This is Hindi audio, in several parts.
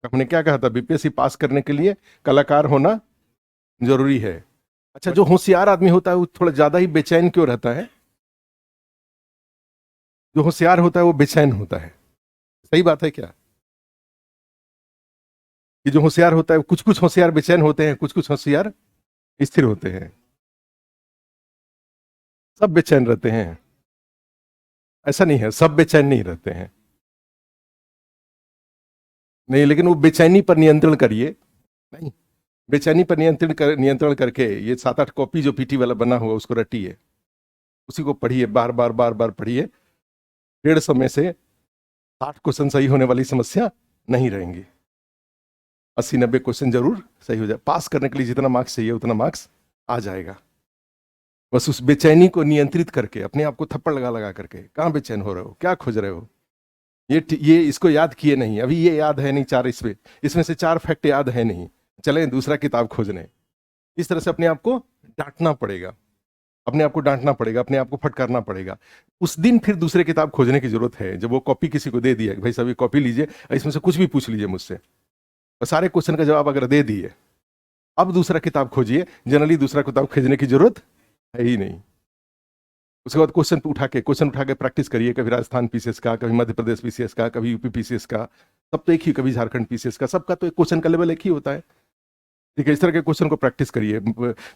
हमने क्या कहा था, बीपीएससी पास करने के लिए कलाकार होना जरूरी है। अच्छा, जो होशियार आदमी होता है वो थोड़ा ज्यादा ही बेचैन क्यों रहता है? जो होशियार होता है वो बेचैन होता है, सही बात है क्या? कि जो होशियार होता है, कुछ कुछ होशियार बेचैन होते हैं, कुछ कुछ होशियार स्थिर होते हैं। सब बेचैन रहते हैं? ऐसा नहीं है, सब बेचैन नहीं रहते हैं। नहीं, लेकिन वो बेचैनी पर नियंत्रण करिए। नहीं, बेचैनी पर नियंत्रण करके ये 7-8 कॉपी जो पीटी वाला बना हुआ उसको रटिए, उसी को पढ़िए, बार बार बार बार पढ़िए। 150 में से 60 क्वेश्चन सही होने वाली समस्या नहीं रहेंगी। 80-90 क्वेश्चन जरूर सही हो जाए। पास करने के लिए जितना मार्क्स चाहिए उतना मार्क्स आ जाएगा। बस उस बेचैनी को नियंत्रित करके, अपने आप को थप्पड़ लगा लगा करके, कहाँ बेचैन हो रहे हो, क्या खोज रहे हो, ये इसको याद किए नहीं, अभी ये याद है नहीं, चार इसमें से 4 फैक्ट याद है नहीं, चले दूसरा किताब खोजने। इस तरह से अपने आप को डांटना पड़ेगा, अपने आप को डांटना पड़ेगा, अपने आप को फटकारना पड़ेगा। उस दिन फिर दूसरे किताब खोजने की जरूरत है। जब वो कॉपी किसी को दे दिया, भाई सभी कॉपी लीजिए, इसमें से कुछ भी पूछ लीजिए मुझसे, और सारे क्वेश्चन का जवाब अगर दे दिए, अब दूसरा किताब खोजिए। जनरली दूसरा किताब खोजने की जरूरत है ही नहीं। उसके बाद क्वेश्चन उठा के प्रैक्टिस करिए, कभी राजस्थान पीसीएस का, कभी मध्य प्रदेश पीसीएस का, कभी यूपी पीसीएस का, सब तो एक ही, कभी झारखंड पीसीएस का, सबका तो एक क्वेश्चन का लेवल एक ही होता है। ठीक है, इस तरह के क्वेश्चन को प्रैक्टिस करिए।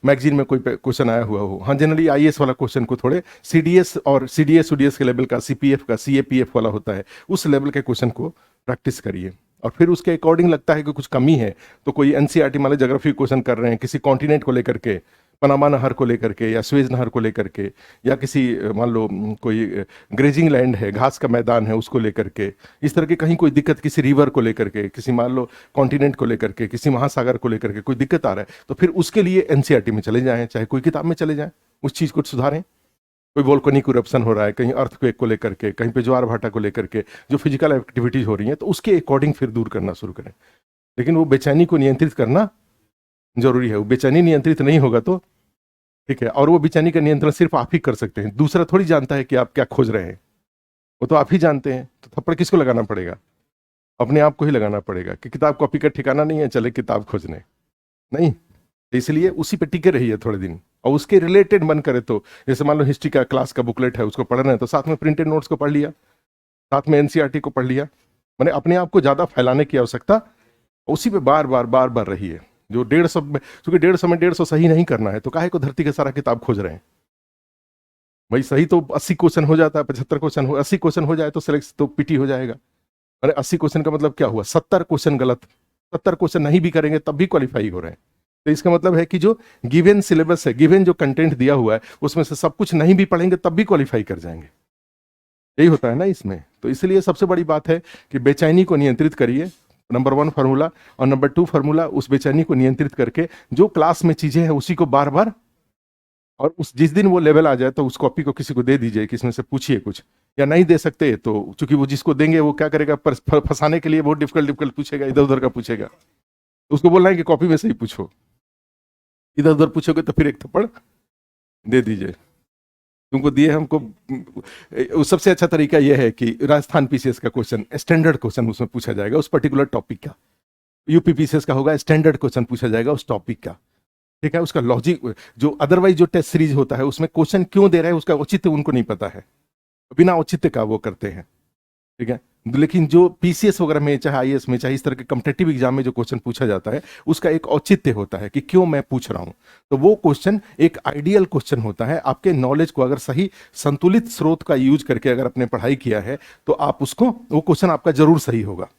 मैगजीन में कोई क्वेश्चन आया हुआ हो, हाँ जनरली आईएएस वाला क्वेश्चन को थोड़े सीडीएस और सीडीएस के लेवल का, सीपीएफ का, सीएपीएफ वाला होता है, उस लेवल के क्वेश्चन को प्रैक्टिस करिए। और फिर उसके अकॉर्डिंग लगता है कि कुछ कमी है, तो कोई एनसीईआरटी मान लो ज्योग्राफी क्वेश्चन कर रहे हैं किसी कॉन्टिनेंट को लेकर के, पनामा नहर को लेकर के या स्वेज नहर को लेकर के, या किसी मान लो कोई ग्रेजिंग लैंड है, घास का मैदान है, उसको लेकर के, इस तरह की कहीं कोई दिक्कत किसी रिवर को लेकर के, किसी मान लो कॉन्टिनेंट को लेकर के, किसी महासागर को लेकर के कोई दिक्कत आ रहा है, तो फिर उसके लिए एनसीईआरटी में चले जाएं, चाहे कोई किताब में चले जाएं, उस चीज़ को सुधारें। कोई वोल्केनिक इरप्शन हो रहा है, कहीं अर्थक्वेक को लेकर के, कहीं पे ज्वार भाटा को लेकर के, जो फिजिकल एक्टिविटीज हो रही हैं, तो उसके अकॉर्डिंग फिर दूर करना शुरू करें। लेकिन वो बेचैनी को नियंत्रित करना जरूरी है। वो बेचैनी नियंत्रित नहीं होगा तो ठीक है, और वो बेचैनी का नियंत्रण सिर्फ आप ही कर सकते हैं, दूसरा थोड़ी जानता है कि आप क्या खोज रहे हैं, वो तो आप ही जानते हैं। तो थप्पड़ किसको लगाना पड़ेगा? अपने आप को ही लगाना पड़ेगा कि किताब कॉपी का ठिकाना नहीं है, चले किताब खोजने। नहीं, तो इसलिए उसी पे टिके रहिए थोड़े दिन, और उसके रिलेटेड मन करे तो, जैसे मान लो हिस्ट्री का क्लास का बुकलेट है, उसको पढ़ना है तो साथ में प्रिंटेड नोट्स को पढ़ लिया, साथ में एनसीईआरटी को पढ़ लिया। मैंने अपने आप को ज्यादा फैलाने की आवश्यकता, उसी पे बार बार बार बार रहिए। जो 150 में, क्योंकि 150 में 150 सही नहीं करना है, तो काहे को धरती का सारा किताब खोज रहे हैं? भाई सही तो 80 क्वेश्चन हो जाता है, 75 क्वेश्चन हो, 80 क्वेश्चन हो जाए तो सिलेक्ट तो पीटी हो जाएगा। अरे 80 क्वेश्चन का मतलब क्या हुआ? 70 क्वेश्चन गलत, 70 क्वेश्चन नहीं भी करेंगे तब भी क्वालिफाई हो रहे हैं। तो इसका मतलब है कि जो गिवन सिलेबस है, गिवन जो कंटेंट दिया हुआ है, उसमें से सब कुछ नहीं भी पढ़ेंगे तब भी क्वालिफाई कर जाएंगे। यही होता है ना इसमें। तो इसलिए सबसे बड़ी बात है कि बेचैनी को नियंत्रित करिए, नंबर 1 फार्मूला। और नंबर 2 फार्मूला, उस बेचैनी को नियंत्रित करके जो क्लास में चीजें हैं उसी को बार बार, और उस जिस दिन वो लेवल आ जाए तो उस कॉपी को किसी को दे दीजिए कि इसमें से पूछिए कुछ, या नहीं दे सकते तो चूंकि वो जिसको देंगे वो क्या करेगा, फंसाने के लिए बहुत डिफिकल्ट पूछेगा, इधर उधर का पूछेगा, तो उसको बोलना है कि कॉपी में से ही पूछो। इधर उधर पूछोगे तो फिर एक थप्पड़ दे दीजिए। तुमको दिए हमको। सबसे अच्छा तरीका यह है कि राजस्थान पीसीएस का क्वेश्चन, स्टैंडर्ड क्वेश्चन उसमें पूछा जाएगा उस पर्टिकुलर टॉपिक का। यूपी पीसीएस का होगा स्टैंडर्ड क्वेश्चन पूछा जाएगा उस टॉपिक का। ठीक है, उसका लॉजिक, जो अदरवाइज जो टेस्ट सीरीज होता है उसमें क्वेश्चन क्यों दे रहे हैं उसका औचित्य उनको नहीं पता है, बिना औचित्य का वो करते हैं। ठीक है, लेकिन जो पीसीएस वगैरह में, चाहे आईएएस में, चाहे इस तरह के कॉम्पिटिटिव एग्जाम में जो क्वेश्चन पूछा जाता है, उसका एक औचित्य होता है कि क्यों मैं पूछ रहा हूं। तो वो क्वेश्चन एक आइडियल क्वेश्चन होता है। आपके नॉलेज को अगर सही संतुलित स्रोत का यूज करके अगर आपने पढ़ाई किया है तो आप उसको, वो क्वेश्चन आपका जरूर सही होगा।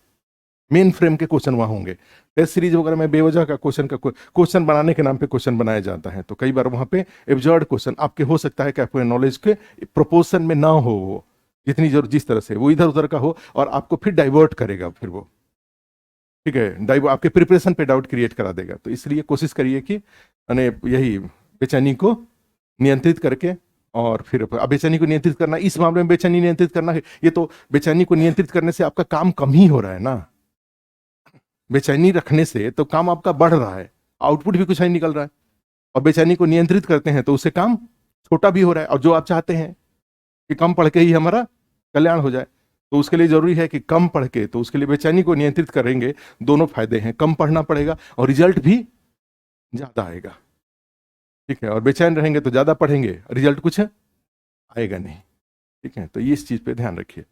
मेन फ्रेम के क्वेश्चन वहां होंगे। टेस्ट सीरीज वगैरह में बेवजह का क्वेश्चन बनाने के नाम पे क्वेश्चन बनाया जाता है, तो कई बार वहां पे एब्जर्ड क्वेश्चन आपके हो सकता है कि आपके नॉलेज के प्रोपोर्शन में ना हो, वो जितनी जरूर जिस तरह से वो इधर उधर का हो, और आपको फिर डाइवर्ट करेगा फिर वो। ठीक है, आपके प्रिपरेशन पे डाउट क्रिएट करा देगा। तो इसलिए कोशिश करिए कि यही बेचैनी को नियंत्रित करके, और फिर अब बेचैनी को नियंत्रित करना, इस मामले में बेचैनी नियंत्रित करना है, ये तो बेचैनी को नियंत्रित करने से आपका काम कम ही हो रहा है ना। बेचैनी रखने से तो काम आपका बढ़ रहा है, आउटपुट भी कुछ नहीं निकल रहा है। और बेचैनी को नियंत्रित करते हैं तो उससे काम छोटा भी हो रहा है, और जो आप चाहते हैं कि कम पढ़ के ही हमारा कल्याण हो जाए। तो उसके लिए जरूरी है कि कम पढ़ के, तो उसके लिए बेचैनी को नियंत्रित करेंगे। दोनों फायदे हैं, कम पढ़ना पड़ेगा और रिजल्ट भी ज्यादा आएगा। ठीक है, और बेचैन रहेंगे तो ज्यादा पढ़ेंगे, रिजल्ट कुछ आएगा नहीं। ठीक है, तो ये इस चीज पे ध्यान रखिए।